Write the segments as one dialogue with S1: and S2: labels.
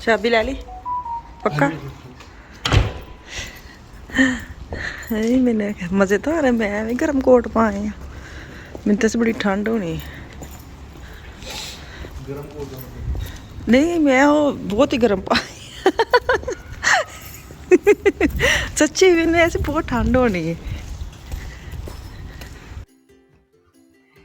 S1: चाबी ले ली पक्का? मैंने मजे तो आ रहे, मैं भी गर्म कोट पाए हैं। मैंने तो बड़ी ठंड होनी। नहीं मैं वो बहुत ही गर्म पाए। सच्ची मैंने ऐसे बहुत ठंड होनी है।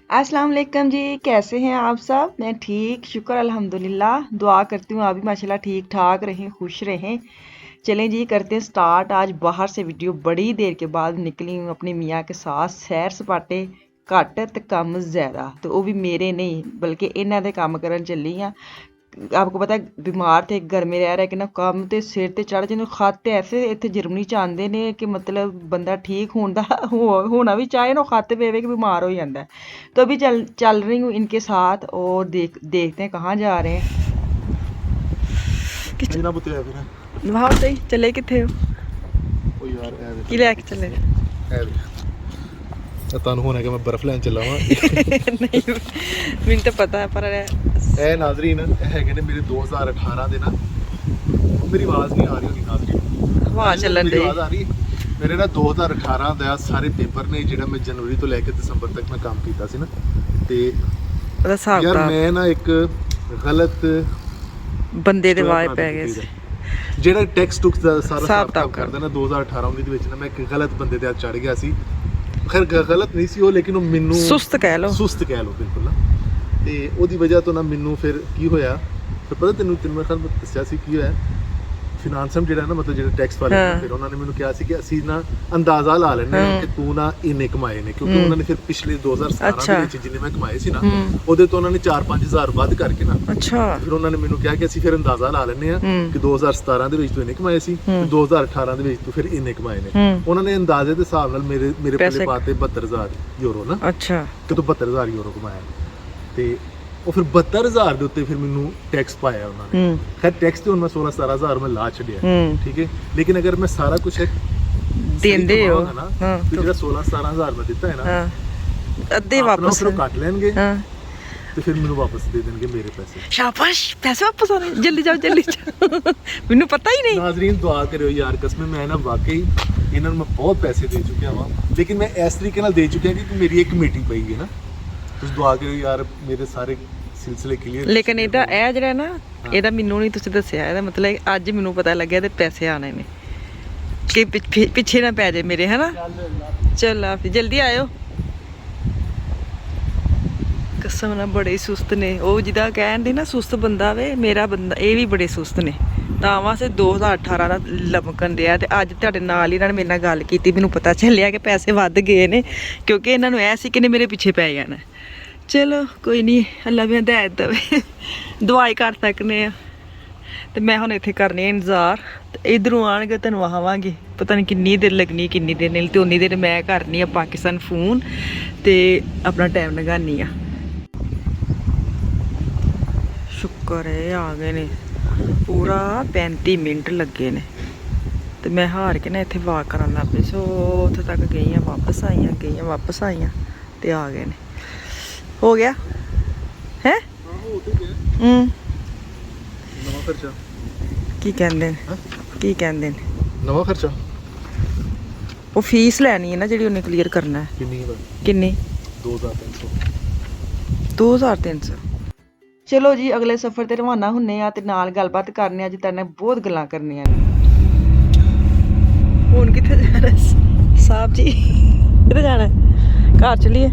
S1: अस्सलाम वालेकुम जी, कैसे हैं आप सब? मैं ठीक, शुक्र अल्हम्दुलिल्लाह। दुआ करती हूँ आप भी माशाल्लाह ठीक ठाक रहें, खुश रहें। चलें जी करते हैं स्टार्ट। आज बाहर से वीडियो बड़ी देर के बाद निकली हूँ अपने मियाँ के साथ। सैर सपाटे घट ते कम ज़्यादा, तो वो भी मेरे नहीं बल्कि इन्हां दे काम करन चली हाँ। आपको पता है बीमार थे, घर में रह रहे कि ना कम ते सिर ते चढ़ जिन्होंने खाते ऐसे इतने जर्मनी च आंदे ने कि मतलब बंदा ठीक होना भी चाहे ना खाते पे कि बीमार हो जाता है। तो अभी चल रही हूँ इनके साथ और देखते हैं कहाँ जा रहे हैं। वहाँ सही चले किथे हो? की लैके चले?
S2: ਤੁਹਾਨੂੰ ਹੋਣਾ ਕਿ ਮੈਂ ਬਰਫ਼ ਲੈਣ ਚੱਲਾ ਵਾਂ।
S1: ਨਹੀਂ ਮੈਨੂੰ ਤਾਂ ਪਤਾ ਹੈ ਪਰ
S2: ਇਹ ਨਾਜ਼ਰੀਨ ਇਹ ਹੈਗੇ ਨੇ ਮੇਰੇ 2018 ਦੇ ਨਾ, ਮੇਰੀ ਆਵਾਜ਼ ਨਹੀਂ ਆ ਰਹੀ ਹੋਣੀ ਨਾਜ਼ਰੀਨ,
S1: ਹਵਾ ਚੱਲਣ ਦੀ
S2: ਆਵਾਜ਼ ਆ ਰਹੀ ਮੇਰੇ ਨਾ 2018 ਦਾ ਸਾਰੇ ਪੇਪਰ ਨੇ ਜਿਹੜਾ ਮੈਂ ਜਨਵਰੀ ਤੋਂ ਲੈ ਕੇ ਦਸੰਬਰ ਤੱਕ ਮੈਂ ਕੰਮ ਕੀਤਾ ਸੀ ਨਾ, ਤੇ
S1: ਉਹਦਾ ਹਿਸਾਬ
S2: ਯਾਰ ਮੈਂ ਨਾ ਇੱਕ ਗਲਤ
S1: ਬੰਦੇ ਦੇ ਵਾਏ ਪੈ ਗਏ ਸੀ
S2: ਜਿਹੜਾ ਟੈਕਸਟ ਟੁਕਸ ਦਾ ਸਾਰਾ ਹਿਸਾਬ ਕਰਦਾ ਨਾ 2018-19 ਦੇ ਵਿੱਚ ਨਾ ਮੈਂ ਇੱਕ ਗਲਤ ਬੰਦੇ ਤੇ ਚੜ ਗਿਆ ਸੀ। खैर गलत नहीं सी वो, लेकिन वो मैनू
S1: सुस्त कह लो
S2: बिल्कुल ना, ते ओदी वजह तो ना मैनू फिर की होया फिर पता तेनू मैं खाल दस्या सी की होया फिनांसम जेड़ा ना मतलब जेड़ा टैक्स वाले फिर उन्होंने मैनू कहा सी कि असी ना अंदाजा ला लेने कि तू ना इन्ने कमाए ने, क्योंकि उन्होंने फिर पिछले 2017 ਦੇ ਵਿੱਚ ਜਿੰਨੇ ਮੈਂ ਕਮਾਏ ਸੀ ਨਾ ਉਹਦੇ ਤੋਂ ਉਹਨਾਂ ਨੇ 4-5 ਹਜ਼ਾਰ ਵੱਧ ਕਰਕੇ ਨਾ ਫਿਰ ਉਹਨਾਂ ਨੇ ਮੈਨੂੰ ਕਿਹਾ ਕਿ ਅਸੀਂ ਫਿਰ ਅੰਦਾਜ਼ਾ ਲਾ ਲੈਨੇ ਆ ਕਿ 2017 ਦੇ ਵਿੱਚ ਤੂੰ ਇੰਨੇ ਕਮਾਏ ਸੀ ਤੇ 2018 ਦੇ ਵਿੱਚ ਤੂੰ ਫਿਰ ਇੰਨੇ ਕਮਾਏ ਨੇ। ਉਹਨਾਂ ਨੇ ਅੰਦਾਜ਼ੇ ਦੇ ਹਿਸਾਬ ਨਾਲ ਮੇਰੇ ਪੱਲੇ ਪਾਤੇ 72000 ਯੂਰੋ ਨਾ, ਕਿ ਤੂੰ 72000 ਯੂਰੋ ਕਮਾਇਆ, ਤੇ ਉਹ ਫਿਰ 72000 ਦੇ ਉੱਤੇ ਫਿਰ ਮੈਨੂੰ ਟੈਕਸ ਪਾਇਆ ਉਹਨਾਂ ਨੇ। ਖੈਰ ਟੈਕਸ ਤੇ ਹੁਣ ਮੈਂ 16-17000 ਮੈਂ ਲਾ ਛੱਡਿਆ, ਠੀਕ ਹੈ, ਲੇਕਿਨ ਅਗਰ ਮੈਂ ਸਾਰਾ ਕੁਝ
S1: ਦਿੰਦੇ ਹੋ
S2: ਨਾ ਜਿਹੜਾ 16-17000 ਮੈਂ ਦਿੱਤਾ ਹੈ ਨਾ
S1: ਅੱਧੇ ਵਾਪਸ
S2: ਕੱਟ ਲੈਣਗੇ ਤੇ ਫਿਰ ਮੈਨੂੰ ਵਾਪਸ ਦੇ ਦੇਣਗੇ ਮੇਰੇ ਪੈਸੇ।
S1: ਸ਼ਾਬਾਸ਼, ਪੈਸੇ ਵਾਪਸ ਆਣੇ, ਜਲਦੀ ਜਾਓ ਜਲਦੀ ਜਾਓ। ਮੈਨੂੰ ਪਤਾ ਹੀ ਨਹੀਂ।
S2: ਨਾਜ਼ਰੀਨ ਦੁਆ ਕਰਿਓ ਯਾਰ, ਕਸਮ ਮੈਂ ਨਾ ਵਾਕਈ ਇਹਨਾਂ ਨੂੰ ਮੈਂ ਬਹੁਤ ਪੈਸੇ ਦੇ ਚੁੱਕਿਆ ਵਾਂ, ਲੇਕਿਨ ਮੈਂ ਇਸ ਤਰੀਕੇ ਨਾਲ ਦੇ ਚੁੱਕਿਆ ਕਿ ਮੇਰੀ ਇੱਕ ਮੀਟਿੰਗ ਪਈ ਹੈ ਨਾ, ਤੁਸੀਂ ਦੁਆ ਕਰਿਓ ਯਾਰ ਮੇਰੇ ਸਾਰੇ ਸਿਲਸਿਲੇ ਕਲੀਅਰ।
S1: ਲੇਕਿਨ ਇਹਦਾ ਇਹ ਜਿਹੜਾ ਨਾ ਇਹਦਾ ਮੈਨੂੰ ਨਹੀਂ ਤੁਸੀਂ ਦੱਸਿਆ, ਇਹਦਾ ਮਤਲਬ ਅੱਜ ਮੈਨੂੰ ਪਤਾ ਲੱਗਿਆ ਤੇ ਪੈਸੇ ਆਣੇ ਨੇ ਕਿ ਪਿੱਛੇ ਨਾ ਪੈ ਜਾਏ ਮੇਰੇ, ਹੈ ਨਾ। ਚੱਲ ਆ ਫਿਰ ਜਲਦੀ ਆਇਓ। ਕਸਮ ਨਾਲ ਬੜੇ ਸੁਸਤ ਨੇ ਉਹ, ਜਿਹਦਾ ਕਹਿਣ ਦੇ ਨਾ ਸੁਸਤ ਬੰਦਾ ਵੇ, ਮੇਰਾ ਬੰਦਾ ਇਹ ਵੀ ਬੜੇ ਸੁਸਤ ਨੇ। ਤਾਂ ਵਾਸਤੇ 2018 ਦਾ ਲਮਕਣ ਦਿਆ ਤੇ ਅੱਜ ਤੁਹਾਡੇ ਨਾਲ ਹੀ ਇਹਨਾਂ ਨੇ ਮੇਰੇ ਨਾਲ ਗੱਲ ਕੀਤੀ, ਮੈਨੂੰ ਪਤਾ ਚੱਲਿਆ ਕਿ ਪੈਸੇ ਵੱਧ ਗਏ ਨੇ, ਕਿਉਂਕਿ ਇਹਨਾਂ ਨੂੰ ਐ ਸੀ ਕਿ ਮੇਰੇ ਪਿੱਛੇ ਪੈ ਜਾਣਾ। ਚਲੋ ਕੋਈ ਨਹੀਂ, ਅੱਲਾ ਵੀ ਹਦਾਇਤ ਦੇਵੇ, ਦਵਾਈ ਕਰ ਸਕਨੇ ਆ। ਤੇ ਮੈਂ ਹੁਣ ਇੱਥੇ ਕਰਨੀ ਇੰਤਜ਼ਾਰ, ਤੇ ਇਧਰੋਂ ਆਣਗੇ ਤੁਹਾਨੂੰ ਆਵਾਂਗੇ, ਪਤਾ ਨਹੀਂ ਕਿੰਨੀ ਦੇਰ ਲੱਗਣੀ ਕਿੰਨੀ ਦੇਰ ਨਹੀਂ, ਤੇ ਉਨੀ ਦੇਰ ਮੈਂ ਕਰਨੀ ਆ ਪਾਕਿਸਤਾਨ ਫੋਨ ਤੇ ਆਪਣਾ ਟਾਈਮ ਲਗਾਨੀ ਆ। ਸ਼ੁਕਰ ਹੈ ਆ ਗਏ ਨੇ, ਪੂਰਾ 35 ਮਿੰਟ ਲੱਗੇ ਨੇ, ਤੇ ਮੈਂ ਹਾਰ ਕੇ ਨਾ ਇੱਥੇ ਵਾਕ ਕਰਨ ਲੱਗ ਪਈ। ਸੋ ਉੱਥੇ ਤੱਕ ਗਈਆਂ ਵਾਪਸ ਆਈਆਂ ਤੇ ਆ ਗਏ ਨੇ। ਹੋ ਗਿਆ ਹੈ
S2: ਨਵਾਂ ਖਰਚਾ
S1: ਕੀ ਕਹਿੰਦੇ ਨੇ
S2: ਨਵਾਂ ਖਰਚਾ
S1: ਉਹ ਫੀਸ ਲੈਣੀ ਹੈ ਨਾ ਜਿਹੜੀ ਉਹਨੇ ਕਲੀਅਰ ਕਰਨਾ ਹੈ। ਕਿੰਨੀ 2300। ਚਲੋ ਜੀ ਅਗਲੇ ਸਫ਼ਰ ਤੇ ਰਵਾਨਾ ਹੁੰਨੇ ਆ ਤੇ ਨਾਲ ਗੱਲਬਾਤ ਕਰਨੇ ਆ, ਅੱਜ ਤੇਰੇ ਨਾਲ ਬਹੁਤ ਗੱਲਾਂ ਕਰਨੀਆਂ ਨੇ। ਹੁਣ ਕਿੱਥੇ ਜਾਣਾ ਸਾਹਿਬ ਜੀ? ਕਿੱਥੇ ਜਾਣਾ? ਘਰ ਚਲੀਏ।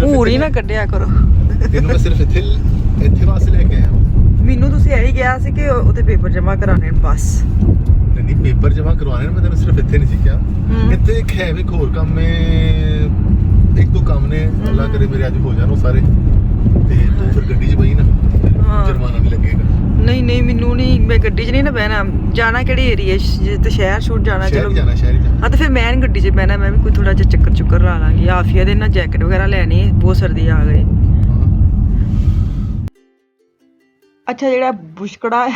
S1: ਹੋਰ ਹੀ ਨਾ ਕੱਢਿਆ ਕਰੋ,
S2: ਇਹਨੂੰ ਮੈਂ ਸਿਰਫ ਇੱਥੇ ਵਾਸਤੇ ਲੈ ਕੇ ਆਇਆ।
S1: ਮੈਨੂੰ ਤੁਸੀਂ ਇਹੀ ਕਿਹਾ ਸੀ ਕਿ ਉਹਦੇ ਪੇਪਰ ਜਮ੍ਹਾਂ ਕਰਾਣੇ ਨੇ ਬਸ।
S2: ਨਹੀਂ ਪੇਪਰ ਜਮ੍ਹਾਂ ਕਰਵਾਣੇ ਨੇ, ਮੈਂ ਤੈਨੂੰ ਸਿਰਫ ਇੱਥੇ ਨਹੀਂ ਸੀ ਕਿਹਾ। ਇੱਥੇ ਇੱਕ ਹੈ ਵੀ ਹੋਰ ਕੰਮ ਨੇ, ਇੱਕ ਦੋ ਕੰਮ ਨੇ, ਅੱਲਾ ਕਰੇ ਮੇਰੇ ਅੱਜ ਹੋ ਜਾਣ ਉਹ ਸਾਰੇ, ਤੇ ਤੂੰ ਫਿਰ ਗੱਡੀ 'ਚ ਬਈ ਨਾ, ਜੁਰਮਾਨਾ ਨਹੀਂ ਲੱਗੇਗਾ।
S1: ਨਹੀਂ ਮੈਨੂੰ ਨਹੀਂ, ਮੈਂ ਗੱਡੀ 'ਚ ਨਹੀਂ ਨਾ ਬਹਿਣਾ। ਜਾਣਾ ਕਿਹੜੇ ਏਰੀਏ ਤੇ ਸ਼ਹਿਰ ਸ਼ੂਟ ਜਾਣਾ? ਚਲੋ
S2: ਸ਼ਹਿਰ ਜਾਣਾ।
S1: ਹਾਂ ਤੇ ਫਿਰ ਮੈਂ ਗੱਡੀ 'ਚ ਬਹਿਣਾ, ਮੈਂ ਵੀ ਕੋਈ ਥੋੜਾ ਜਿਹਾ ਚੱਕਰ ਲਾ ਲਾਂਗੀ। ਆਫੀਆ ਦੇ ਨਾ ਜੈਕਟ ਵਗੈਰਾ ਲੈਣੀ, ਬਹੁਤ ਸਰਦੀ ਆ ਗਈ। ਅੱਛਾ ਜਿਹੜਾ ਬੁਸ਼ਕੜਾ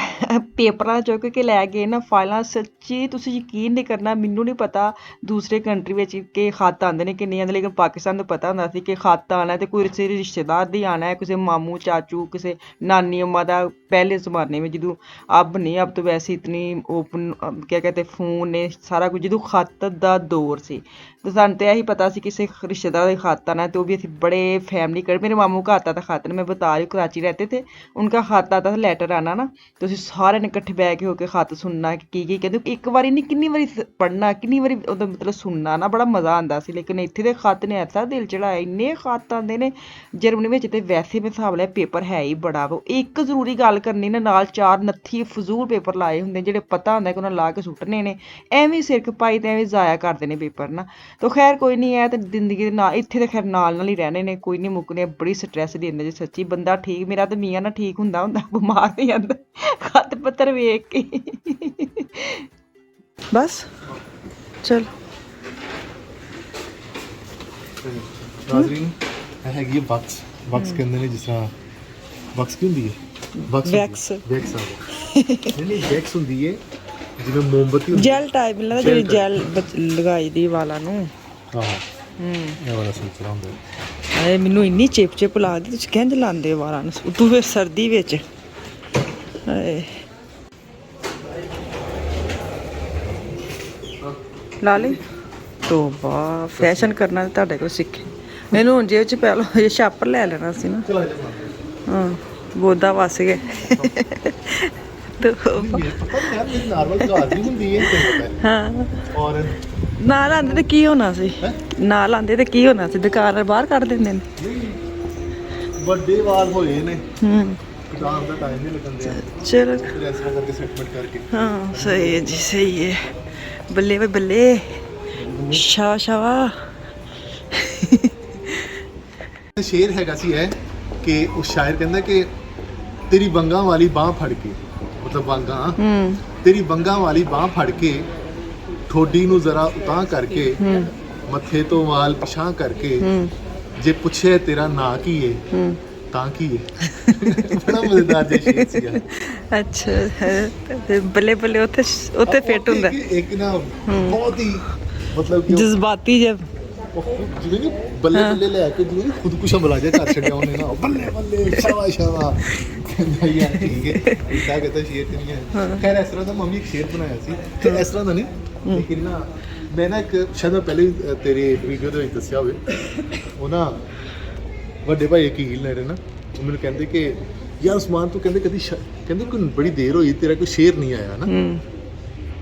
S1: ਪੇਪਰਾਂ ਚੁੱਕ ਕੇ ਲੈ ਗਏ ਨਾ ਫਾਈਲਾਂ, ਸੱਚੀ ਤੁਸੀਂ ਯਕੀਨ ਨਹੀਂ ਕਰਨਾ, ਮੈਨੂੰ ਨਹੀਂ ਪਤਾ ਦੂਸਰੇ ਕੰਟਰੀ ਵਿੱਚ ਕਿ ਖੱਤ ਆਉਂਦੇ ਨੇ ਕਿ ਨਹੀਂ ਆਉਂਦੇ, ਲੇਕਿਨ ਪਾਕਿਸਤਾਨ ਨੂੰ ਪਤਾ ਹੁੰਦਾ ਸੀ ਕਿ ਖੱਤ ਆਉਣਾ ਤੇ ਕੋਈ ਕਿਸੇ ਰਿਸ਼ਤੇਦਾਰ ਦੀ ਆਉਣਾ ਹੈ, ਕਿਸੇ ਮਾਮੂ ਚਾਚੂ ਕਿਸੇ नानी अम्मा ਦਾ पहले ज़माने में ਜਦੋਂ अब नहीं, अब तो वैसे इतनी ओपन क्या कहते फ़ोन ने सारा कुछ, ਜਦੋਂ ਖੱਤ ਦਾ ਦੌਰ ਸੀ तो ਸਾਨੂੰ तो यही पता ਸੀ ਕਿਸੇ रिश्तेदार का खत आना, तो भी बड़े फैमिली कर मेरे मामू का आता था खत, मैं बता रही हूँ कराची रहते थे, उनका खत आता था ਲੈਟਰ ਆਣਾ ਨਾ, ਤੇ ਅਸੀਂ ਸਾਰਿਆਂ ਨੇ ਇਕੱਠੇ ਬਹਿ ਕੇ ਹੋ ਕੇ ਖਤ ਸੁਣਨਾ ਕਿ ਕੀ ਕਹਿੰਦੇ, ਇੱਕ ਵਾਰੀ ਨਹੀਂ ਕਿੰਨੀ ਵਾਰੀ ਪੜ੍ਹਨਾ, ਕਿੰਨੀ ਵਾਰੀ ਉਹਦਾ ਮਤਲਬ ਸੁਣਨਾ ਨਾ, ਬੜਾ ਮਜ਼ਾ ਆਉਂਦਾ ਸੀ। ਲੇਕਿਨ ਇੱਥੇ ਦੇ ਖਤ ਨੇ ਐਸਾ ਦਿਲ ਚੜਾਇਆ, ਇੰਨੇ ਖਤ ਆਉਂਦੇ ਨੇ। ਜਰਮਨੀ ਵਿੱਚ ਤੇ ਵੈਸੇ ਮੈਂ ਹਿਸਾਬ ਲਿਆ ਪੇਪਰ ਹੈ ਹੀ ਬੜਾ ਵਾ, ਇੱਕ ਜ਼ਰੂਰੀ ਗੱਲ ਕਰਨੀ ਨਾ, ਨਾਲ 4 ਨੱਥੀ ਫਜ਼ੂਲ ਪੇਪਰ ਲਾਏ ਹੁੰਦੇ ਜਿਹੜੇ ਪਤਾ ਹੁੰਦਾ ਕਿ ਉਹਨਾਂ ਲਾ ਕੇ ਸੁੱਟਣੇ ਨੇ, ਐਵੇਂ ਸਿਰ ਖਪਾਈ ਤੇ ਐਵੇਂ ਜ਼ਾਇਆ ਕਰਦੇ ਨੇ ਪੇਪਰ ਨਾ। ਤਾਂ ਖੈਰ ਕੋਈ ਨਹੀਂ, ਹੈ ਤੇ ਜ਼ਿੰਦਗੀ ਦੇ ਨਾਲ ਇੱਥੇ ਤਾਂ ਖੈਰ ਨਾਲ ਨਾਲ ਹੀ ਰਹਿਣੇ ਨੇ, ਕੋਈ ਨਹੀਂ ਮੁੱਕਣੇ। ਬੜੀ ਸਟਰੈਸ ਦਿੰਦੇ ਜੀ ਸੱਚੀ, ਬੰਦਾ ਠੀਕ, ਮੇਰਾ ਤਾਂ ਮੀਆਂ ਨਾ ਠੀਕ ਹੁੰਦਾ ਬਿਮਾਰ ਨਹੀਂ ਜਾਂਦਾ ਖਤ ਪੱਤਰ ਵੇਖ ਕੇ। ਬਸ ਚਲ
S2: ਨਾਜ਼ਰੀਨ ਇਹ ਹੈਗੀ ਹੈ ਬਕਸ ਕਹਿੰਦੇ ਨੇ, ਜਿਸ ਤਰ੍ਹਾਂ ਬਕਸ ਕੀ ਹੁੰਦੀ ਹੈ, ਵੈਕਸ ਆ ਨਹੀਂ ਵੈਕਸ ਹੁੰਦੀ ਹੈ, ਜਿਵੇਂ ਮੋਮਬੱਤੀ ਹੁੰਦੀ
S1: ਜੈਲ ਟਾਈਪ ਲੱਗਦਾ, ਜਿਹੜੀ ਜੈਲ ਲਗਾਈ ਦੀ ਵਾਲਾਂ ਨੂੰ।
S2: ਹਾਂ ਇਹ ਵਾਲਾ ਸਿਲਸਿਲਾ ਹੁੰਦਾ ਹੈ।
S1: ਆਏ ਮੈਨੂੰ ਇੰਨੀ ਚਿਪ ਲੱਗਦੀ, ਤੁਸੀਂ ਕਿੰਝ ਲਾਉਂਦੇ ਵਾਲਾਂ ਨੂੰ, ਉਦੋਂ ਫਿਰ ਸਰਦੀ ਵਿੱਚ। ਹਾਏ ਲਾ ਲਈ ਤੋਬਾ, ਫੈਸ਼ਨ ਕਰਨਾ ਤੁਹਾਡੇ ਕੋਲ ਸਿੱਖੇ। ਮੈਨੂੰ ਹੁਣ ਜੇਬ 'ਚ ਪੈ ਲਓ, ਇਹ ਛਾਪਰ ਲੈ ਲੈਣਾ ਸੀ ਨਾ। ਹਾਂ ਗੋਦਾ ਵਸ ਗਏ। ਹਾਂ ਨਾਲ ਆਂਦੇ ਤੇ ਕੀ ਹੋਣਾ ਸੀ, ਨਾਲ ਆਂਦੇ ਤੇ ਕੀ ਹੋਣਾ ਸੀ, ਦੁਕਾਨ ਬਾਹਰ ਕੱਢ ਦਿੰਦੇ ਨੇ।
S2: ਵੱਡੇ ਵਾਲ ਹੋਏ ਨੇ, ਦੁਕਾਨ ਦਾ ਟਾਈਮ ਨਹੀਂ ਲੱਗਣ ਦਿਆ,
S1: ਚਲੋ
S2: ਇਸ ਤਰ੍ਹਾਂ ਕਰਕੇ ਸੈਟਮੈਂਟ ਕਰਕੇ।
S1: ਹਾਂ ਸਹੀ ਹੈ ਜੀ, ਸਹੀ ਹੈ। ਬੱਲੇ ਵੇ ਬੱਲੇ, ਸ਼ਾਵਾ ਸ਼ਾਵਾ।
S2: ਸ਼ੇਰ ਹੈਗਾ ਸੀ ਇਹ ਕਿ ਉਹ ਸ਼ਾਇਰ ਕਹਿੰਦਾ ਕਿ ਤੇਰੀ ਵੰਗਾਂ ਵਾਲੀ ਬਾਹ ਫੜ ਕੇ, ਮਤਲਬ ਵਾਂਗਾ ਤੇਰੀ ਵੰਗਾਂ ਵਾਲੀ ਬਾਹ ਫੜ ਕੇ, ਠੋਡੀ ਨੂੰ ਜ਼ਰਾ ਉਤਾਂ ਕਰਕੇ, ਮੱਥੇ ਤੋਂ ਵਾਲ ਪਿਛਾਂ ਕਰਕੇ, ਜੇ ਪੁੱਛੇ ਤੇਰਾ ਨਾਂ ਕੀ ਏ ਤਾਂ ਕੀ ਏ। ਬੜਾ ਮਜ਼ੇਦਾਰ ਜਿਹਾ ਸ਼ੇਰ ਸੀਗਾ।
S1: ਅੱਛਾ ਤੇ ਬੱਲੇ ਬੱਲੇ ਉੱਥੇ ਫਿੱਟ ਹੁੰਦਾ
S2: ਇੱਕ ਨਾ ਬਹੁਤ ਹੀ ਮਤਲਬ
S1: ਜਜ਼ਬਾਤੀ ਜਿਹਾ,
S2: ਜਿਵੇਂ ਕਿ ਬੱਲੇ ਬੱਲੇ ਲੈ ਕੇ ਜਿਵੇਂ ਖੁਦਕੁਸ਼ਾ ਬੁਲਾ ਜਾ ਕਰ ਛੱਡਿਆ ਉਹਨੇ ਨਾ, ਬੱਲੇ ਬੱਲੇ ਸ਼ਾਵਾ ਸ਼ਾਵਾ ਕਹਿੰਦਾ ਯਾਰ ਠੀਕ ਹੈ ਇਦਾਂ ਕਹਿੰਦਾ ਸ਼ੇਰ ਤੇ ਨਹੀਂ ਹੈ। ਖੈਰ ਇਸ ਤਰ੍ਹਾਂ ਦਾ ਮੰਮੀ ਇੱਕ ਸ਼ੇਰ ਬਣਾਇਆ ਸੀ, ਤੇ ਇਸ ਤਰ੍ਹਾਂ ਦਾ ਨਹੀਂ, ਲੇਕਿਨ ਨਾ ਮੈਂ ਨਾ ਇੱਕ ਸ਼ਾਇਦ ਮੈਂ ਪਹਿਲੇ ਤੇਰੇ ਵੀਡੀਓ ਦੇ ਵਿੱਚ ਦੱਸਿਆ ਹੋਵੇ, ਉਹ ਨਾ ਵੱਡੇ ਭਾਈ ਵਕੀਲ ਨੇ ਨਾ, ਉਹ ਮੈਨੂੰ ਕਹਿੰਦੇ ਕਿ ਯਾਰ ਉਸਮਾਨ ਤੂੰ ਕਹਿੰਦੇ ਕਦੀ ਕਹਿੰਦੇ ਕੋਈ ਬੜੀ ਦੇਰ ਹੋਈ ਤੇਰਾ ਕੋਈ ਸ਼ੇਰ ਨਹੀਂ ਆਇਆ ਨਾ।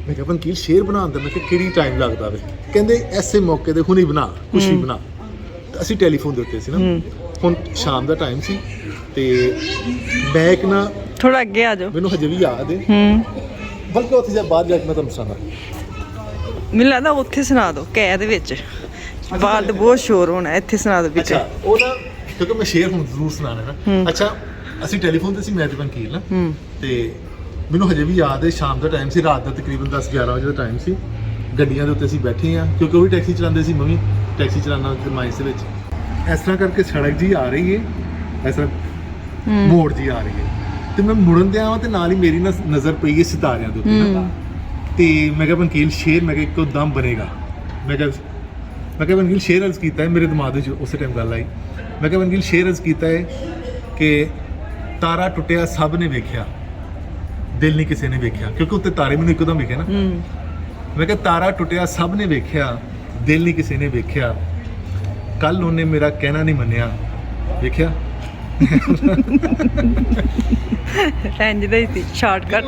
S2: ਮੈਂ ਕਿਹਾ ਵਕੀਲ ਸ਼ੇਰ ਬਣਾਉਣ ਦਾ, ਮੈਂ ਕਿਹਾ ਕਿਹੜੀ ਟਾਈਮ ਲੱਗਦਾ ਵੇ, ਕਹਿੰਦੇ ਐਸੇ ਮੌਕੇ ਤੇ ਹੁਣੀ ਬਣਾ, ਕੁਛ ਵੀ ਬਣਾ। ਅਸੀਂ ਟੈਲੀਫੋਨ ਦੇ ਉੱਤੇ ਸੀ ਨਾ, ਹੁਣ ਸ਼ਾਮ ਦਾ ਟਾਈਮ ਸੀ, ਤੇ ਮੈਂ ਇੱਕ ਨਾ ਥੋੜਾ ਅੱਗੇ ਆ ਜਾਓ, ਮੈਨੂੰ ਹਜੇ ਵੀ ਯਾਦ ਹੈ, ਬਲਕਿ ਉੱਥੇ ਜਾ ਬਾਹਰ ਜਾ ਕੇ ਮੈਂ ਤੁਹਾਨੂੰ ਸੁਣਾ, ਮੈਨੂੰ ਲੱਗਦਾ ਉੱਥੇ ਸੁਣਾ ਦਿਓ ਕੈਦ ਵਿੱਚ, ਬਾਹਰ ਬਹੁਤ ਸ਼ੋਰ ਹੋਣਾ, ਇੱਥੇ ਸੁਣਾ ਦਿਓ ਵਿੱਚ। ਉਹ ਨਾ ਕਿਉਂਕਿ ਮੈਂ ਸ਼ੇਰ ਹੁਣ ਜ਼ਰੂਰ ਸੁਣਾਣਾ ਨਾ। ਅੱਛਾ ਅਸੀਂ ਟੈਲੀਫੋਨ ਤੇ ਸੀ ਮੈਂ ਤੇ ਵਕੀਲ ਨਾ, ਤੇ ਮੈਨੂੰ ਹਜੇ ਵੀ ਯਾਦ ਹੈ ਸ਼ਾਮ ਦਾ ਟਾਈਮ ਸੀ, ਰਾਤ ਦਾ ਤਕਰੀਬਨ 10-11 ਵਜੇ ਦਾ ਟਾਈਮ ਸੀ। ਗੱਡੀਆਂ ਦੇ ਉੱਤੇ ਅਸੀਂ ਬੈਠੇ ਹਾਂ, ਕਿਉਂਕਿ ਉਹ ਵੀ ਟੈਕਸੀ ਚਲਾਉਂਦੇ ਸੀ, ਮੈਂ ਵੀ ਟੈਕਸੀ ਚਲਾਉਣਾ ਮਾਈਂਸ ਦੇ ਵਿੱਚ। ਇਸ ਤਰ੍ਹਾਂ ਕਰਕੇ ਸੜਕ ਜੀ ਆ ਰਹੀ ਹੈ, ਇਸ ਤਰ੍ਹਾਂ ਮੋੜ ਜੀ ਆ ਰਹੀ ਹੈ, ਤੇ ਮੈਂ ਮੁੜਨ ਦਿਆਂ ਵਾਂ ਤੇ ਨਾਲ ਹੀ ਮੇਰੀ ਨਜ਼ਰ ਪਈ ਹੈ ਸਿਤਾਰਿਆਂ ਦੇ ਉੱਤੇ। ਤੇ ਮੈਂ ਕਿਹਾ ਵਕੀਲ ਸ਼ੇਰ, ਮੈਂ ਕਿਹਾ ਇੱਕੋ ਦਮ ਬਣੇਗਾ। ਮੈਂ ਕਿਹਾ ਵਕੀਲ ਸ਼ੇਰ ਅਰਜ਼ ਕੀਤਾ ਹੈ, ਮੇਰੇ ਦਿਮਾਗ ਵਿੱਚ ਉਸੇ ਟਾਈਮ ਗੱਲ ਆਈ। ਮੈਂ ਕਿਹਾ ਵਕੀਲ ਸ਼ੇਰ ਅਰਜ਼ ਕੀਤਾ ਹੈ ਕਿ ਤਾਰਾ ਟੁੱਟਿਆ ਸਭ ਨੇ ਵੇਖਿਆ, ਦਿਲ ਨਹੀਂ ਕਿਸੇ ਨੇ ਵੇਖਿਆ, ਕਿਉਂਕਿ ਉੱਤੇ ਤਾਰੇ ਮੈਨੂੰ ਇੱਕਦਮ ਵਿਖੇ ਨਾ। ਮੈਂ ਕਿਹਾ ਤਾਰਾ ਟੁੱਟਿਆ ਸਭ ਨੇ ਵੇਖਿਆ, ਦਿਲ ਨਹੀਂ ਕਿਸੇ ਨੇ ਵੇਖਿਆ, ਕੱਲ ਉਹਨੇ ਮੇਰਾ ਕਹਿਣਾ ਨਹੀਂ ਮੰਨਿਆ, ਵੇਖਿਆ।
S1: ਇੰਜ ਦਾ ਹੀ ਸੀ ਸ਼ਾਰਟਕਟ।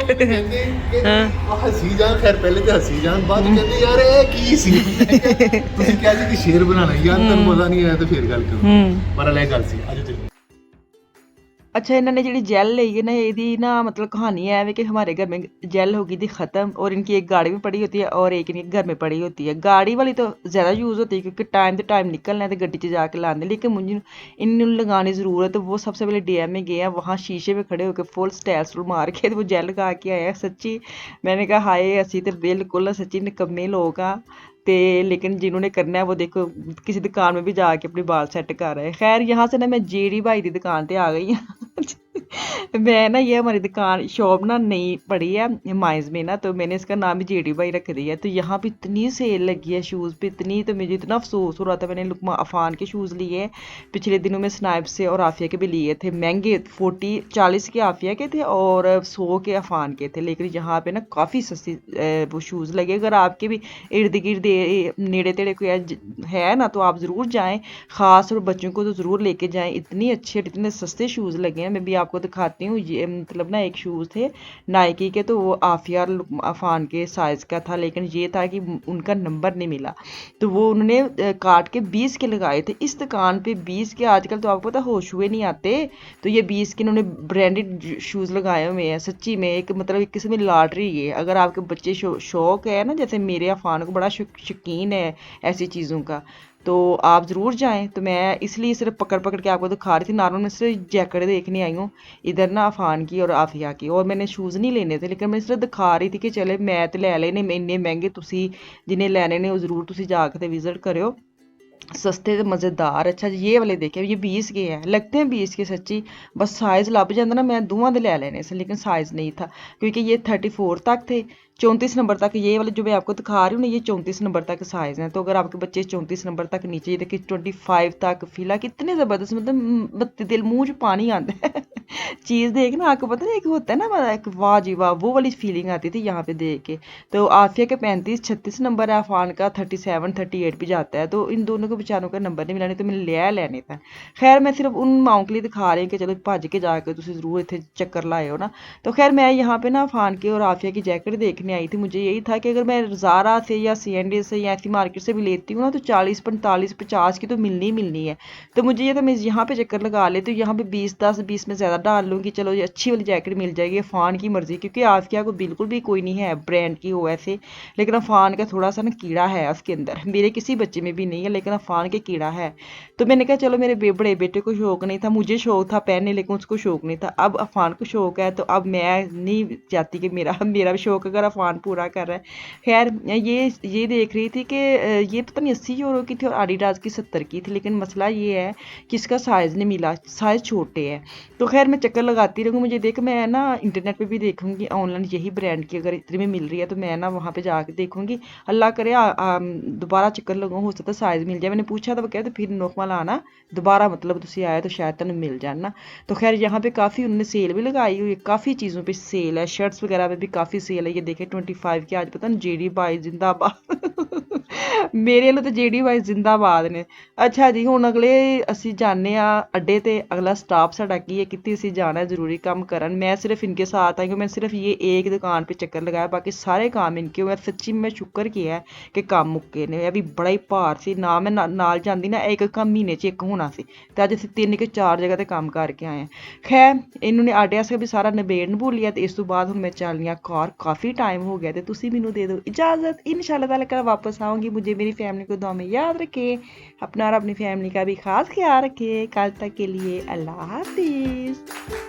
S2: ਹੱਸੀ ਜਾਣ, ਖੈਰ ਪਹਿਲੇ ਤੇ ਹੱਸੀ ਜਾਣ, ਬਾਅਦ ਕਹਿੰਦੇ ਯਾਰ ਇਹ ਕੀ ਸੀ, ਤੁਸੀਂ ਕਿਹਾ ਸੀ ਕਿ ਸ਼ੇਰ ਬਣਾਣਾ, ਯਾਰ ਤੈਨੂੰ ਮਜ਼ਾ ਨਹੀਂ ਆਇਆ ਤੇ ਫੇਰ ਗੱਲ ਕਰੋ, ਪਰ ਅਲੱਗ ਗੱਲ ਸੀ। ਅੱਜ
S1: अच्छा इन्होंने जी जेल ली है ना, यदि ना मतलब कहानी है कि हमारे घर में जेल हो गई थी ख़त्म, और इनकी एक गाड़ी भी पड़ी होती है और एक इनके घर में पड़ी होती है। गाड़ी वाली तो ज़्यादा यूज़ होती है क्योंकि टाइम तो टाइम निकलना है तो गड्डी 'च जाके लाने, लेकिन मुझे इन लगाने ज़रूरत है। वो सबसे पहले DM में गए हैं, वहाँ शीशे पे खड़े होकर फुल स्टाइल मार के वो जेल लगा के आया। सच्ची मैंने कहा हाय असी तो बिल्कुल सच्ची निकम्मे लोग हाँ, तो लेकिन जिन्होंने करना है वो देखो किसी दुकान में भी जाके अपने बाल सेट कर रहे हैं। खैर यहाँ से ना मैं जेडी भाई की दुकान पर आ गई हाँ। मैं ना ये हमारी दुकान शॉप ना नई पड़ी है माइंस में ना, तो मैंने इसका नाम भी जेडी भाई रख दिया है। तो यहाँ पे इतनी सेल लगी है शूज़ पे इतनी, तो मुझे इतना अफसोस हो रहा था। मैंने लुकमा अफान के शूज़ लिए हैं पिछले दिनों में, स्नाइप से और आफिया के भी लिए थे, महंगे 40 के आफिया के थे और 100 के अफान के थे। लेकिन यहाँ पे ना काफ़ी सस्ती वो शूज़ लगे। अगर आपके भी इर्द गिर्द नेड़े तेड़े कोई है ना, तो आप ज़रूर जाएँ, ख़ास और बच्चों को तो ज़रूर लेके जाएँ। इतनी अच्छे और इतने सस्ते शूज़ लगे हैं। मैं भी आपको दिखाती हूँ। ये मतलब ना एक शूज़ थे नाइकी के, तो वो आफिया और अफान के साइज़ का था, लेकिन ये था कि उनका नंबर नहीं मिला, तो वो उन्होंने काट के 20 के लगाए थे। इस दुकान पे 20 के आजकल तो आपको पता होश हुए नहीं आते, तो ये 20 के इन्होंने ब्रांडेड शूज़ लगाए हुए हैं। सच्ची में एक मतलब एक किस्म की लॉटरी है। अगर आपके बच्चे शौक है ना, जैसे मेरे अफान को बड़ा शौकीन है ऐसी चीज़ों का, तो आप ज़रूर जाएं। तो मैं इसलिए सिर्फ पकड़ पकड़ के आपको दिखा रही थी। नॉर्मल मैं सिर्फ जैकेट देखने आई हूँ इधर ना, अफान की और आफिया की, और मैंने शूज़ नहीं लेने थे, लेकिन मैं सिर्फ दिखा रही थी कि चले मैं तो लै लेने, इन्ने महंगे, तुसी जिन्हें लैने ने वो ज़रूर तुसी जाके विजिट करो, सस्ते ते मज़ेदार। अच्छा जी, ये वाले देखे, ये 20 के हैं, लगते हैं 20 के सच्ची, बस साइज़ लभ जाता ना, मैं दोवां दे लै लेने से, लेकिन साइज़ नहीं था क्योंकि ये 34 तक थे, 34 नंबर तक। ये वाले जो मैं आपको दिखा रही हूँ ना, ये 34 नंबर तक साइज़ हैं। तो अगर आपके बच्चे 34 नंबर तक नीचे, ये देखिए 25 तक फिलहाल, कितने ज़बरदस्त, मतलब दिल मुँह च पानी आता है चीज़ देख ना, आपको पता है एक होता है ना एक वाह जी वाह, वो वाली फीलिंग आती थी यहाँ पे देख के। तो आफिया के 35-36 नंबर है, अफान का 37-38 भी जाता है, तो इन दोनों के बेचारों का नंबर नहीं मिला, नहीं तो मैंने लिया लेने था। खैर मैं सिर्फ उन माओं के लिए दिखा रही हूँ कि चलो भज के जाकर तुम ज़रूर इतने चक्कर लाए हो ना। तो खैर मैं यहाँ पे ना अफान के और आफिया की जैकेट देखने आई थी। मुझे यही था कि अगर मैं ज़ारा से या C&A से या ऐसी मार्केट से भी लेती हूँ ना, तो 40-45-50 की तो मिलनी ही मिलनी है। तो मुझे ये था मैं यहाँ पे चक्कर लगा लेती हूँ, यहाँ पे 20-10-20 में ज़्यादा डाल लूँगी, चलो ये अच्छी वाली जैकेट मिल जाएगी। अफान की मर्ज़ी, क्योंकि आफिया को बिल्कुल भी कोई नहीं है ब्रांड की हो ऐसे, लेकिन अफान का थोड़ा सा ना कीड़ा है उसके अंदर, मेरे किसी बच्चे में भी नहीं है, लेकिन अफान के कीड़ा है। तो मैंने कहा चलो, मेरे बड़े बेटे को शौक नहीं था, मुझे शौक था पहनने, लेकिन उसको शौक नहीं था। अब अफान को शौक है, तो अब मैं नहीं चाहती कि मेरा मेरा भी शौक अगर अफान पूरा कर रहा है। खैर ये देख रही थी कि ये पता नहीं 80 यूरो की थी और एडिडास की 70 की थी, लेकिन मसला ये है कि इसका साइज़ नहीं मिला, साइज़ छोटे है। तो खैर मैं चक्कर लगाती रहूँगी, मुझे देख, मैं ना इंटरनेट पे भी देखूँगी ऑनलाइन यही ब्रांड की अगर इतने में मिल रही है, तो मैं ना वहाँ पे जाके देखूँगी। अल्लाह करे दोबारा चक्कर लगाऊँ, हो सकता है साइज़ मिल जाए। मैंने पूछा था, वो कहते फिर नोकमल आना दोबारा, मतलब तुसी आए तो शायद तुम मिल जाना। तो खैर यहाँ पे काफ़ी उन्होंने सेल भी लगाई हुई है, काफ़ी चीज़ों पे सेल है, शर्ट्स वगैरह पे भी काफ़ी सेल है। ये देखे 25 की, आज पता नहीं जेडी भाई जिंदाबाद मेरे लिए तो जेडी भाई जिंदाबाद ने। अच्छा जी, हुण अगले ਅਸੀਂ जाने अड्डे ते, अगला स्टाफ साडा की है कितनी ਅਸੀਂ जाना है ज़रूरी काम करन। मैं सिर्फ इनके साथ आई हूँ, मैं सिर्फ ये एक दुकान पे चक्कर लगाया, बाकी सारे काम इनके हुए। सच्ची में शुक्र किया है कि काम मुक्के ने, अभी बड़ा ही भार सी ना, मैं नाल जांदी ना एक काम महीने च एक होना सी, ते अज ਅਸੀਂ 3 के 4 जगह ते काम करके आए हैं। खैर इन्होंने आटे आस्ते भी सारा नबेड़ नबूड़ लिया, ते इस तो बाद हुण मैं चलनी आं घर, काफ़ी टाइम हो गया, ते तुसी मैनू दे दो इजाज़त, इंशाल्लाह ताला कल वापस आऊँगी। मुझे मेरी फैमिली को दुआ में याद रखें, अपना और अपनी फैमिली का भी खास ख्याल रखें। कल तक के लिए अल्लाह हाफिज़।